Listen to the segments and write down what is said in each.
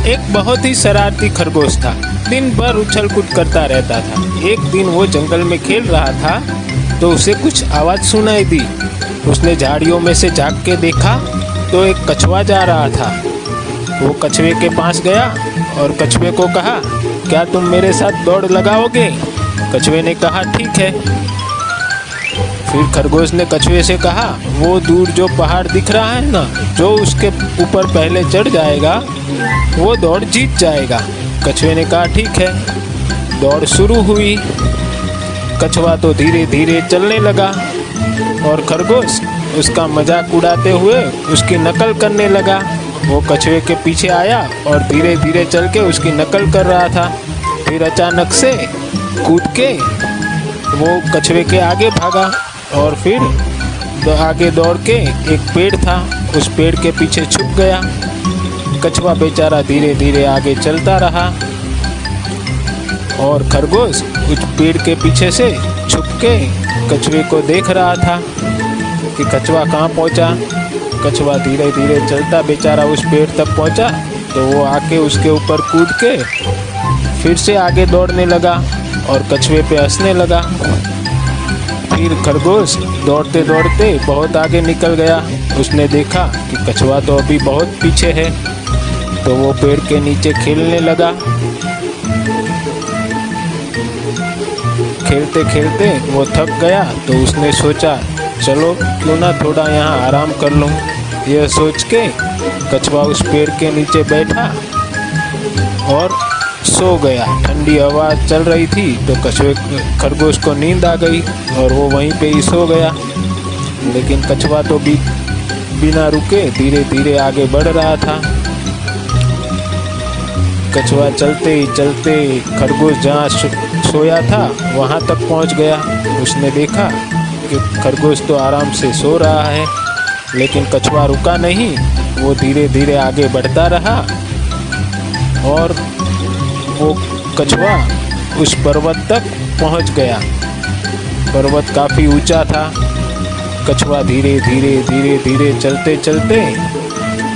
एक बहुत ही शरारती खरगोश था। दिन भर उछल कूद करता रहता था। एक दिन वो जंगल में खेल रहा था तो उसे कुछ आवाज़ सुनाई दी। उसने झाड़ियों में से झांक के देखा तो एक कछुआ जा रहा था। वो कछुए के पास गया और कछुए को कहा, क्या तुम मेरे साथ दौड़ लगाओगे? कछुए ने कहा, ठीक है। फिर खरगोश ने कछुए से कहा, वो दूर जो पहाड़ दिख रहा है ना, जो उसके ऊपर पहले चढ़ जाएगा वो दौड़ जीत जाएगा। कछुए ने कहा, ठीक है। दौड़ शुरू हुई। कछुआ तो धीरे धीरे चलने लगा और खरगोश उसका मजाक उड़ाते हुए उसकी नकल करने लगा। वो कछुए के पीछे आया और धीरे धीरे चल के उसकी नकल कर रहा था। फिर अचानक से कूद के वो कछुए के आगे भागा और फिर आगे दौड़ के एक पेड़ था, उस पेड़ के पीछे छुप गया। कछुआ बेचारा धीरे धीरे आगे चलता रहा और खरगोश उस पेड़ के पीछे से छुप के कछुए को देख रहा था कि कछुआ कहाँ पहुँचा। कछुआ धीरे धीरे चलता बेचारा उस पेड़ तक पहुँचा तो वो आके उसके ऊपर कूद के फिर से आगे दौड़ने लगा और कछुए पे हंसने लगा। फिर खरगोश दौड़ते दौड़ते बहुत आगे निकल गया। उसने देखा कि कछुआ तो अभी बहुत पीछे है तो वो पेड़ के नीचे खेलने लगा। खेलते खेलते वो थक गया तो उसने सोचा, चलो क्यों ना थोड़ा यहाँ आराम कर लूँ। यह सोच के कछुआ उस पेड़ के नीचे बैठा और सो गया। ठंडी हवा चल रही थी तो खरगोश को नींद आ गई और वो वहीं पे ही सो गया। लेकिन कछुआ तो बिना रुके धीरे धीरे आगे बढ़ रहा था। कछुआ चलते ही चलते खरगोश जहाँ सोया था वहाँ तक पहुँच गया। उसने देखा कि खरगोश तो आराम से सो रहा है लेकिन कछुआ रुका नहीं। वो धीरे धीरे आगे बढ़ता रहा और वो कछुआ उस पर्वत तक पहुंच गया। पर्वत काफ़ी ऊंचा था। कछुआ धीरे धीरे धीरे धीरे चलते चलते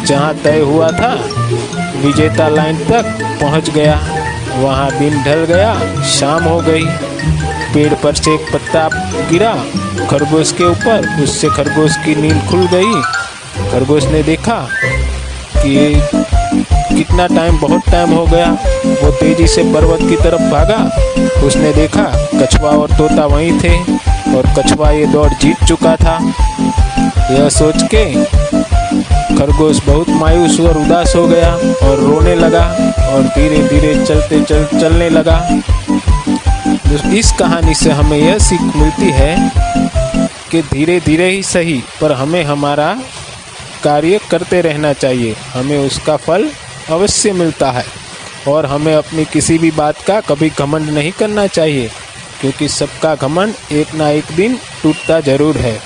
जहां तय हुआ था विजेता लाइन तक पहुंच गया। वहां दिन ढल गया, शाम हो गई। पेड़ पर से एक पत्ता गिरा खरगोश के ऊपर, उससे खरगोश की नींद खुल गई। खरगोश ने देखा कि कितना टाइम, बहुत टाइम हो गया। वो तेजी से पर्वत की तरफ भागा। उसने देखा कछुआ और तोता वहीं थे और कछुआ ये दौड़ जीत चुका था। यह सोच के खरगोश बहुत मायूस और उदास हो गया और रोने लगा और धीरे धीरे चलने लगा। इस कहानी से हमें यह सीख मिलती है कि धीरे धीरे ही सही पर हमें हमारा कार्य करते रहना चाहिए। हमें उसका फल अवश्य मिलता है और हमें अपनी किसी भी बात का कभी घमंड नहीं करना चाहिए, क्योंकि सबका घमंड एक ना एक दिन टूटता जरूर है।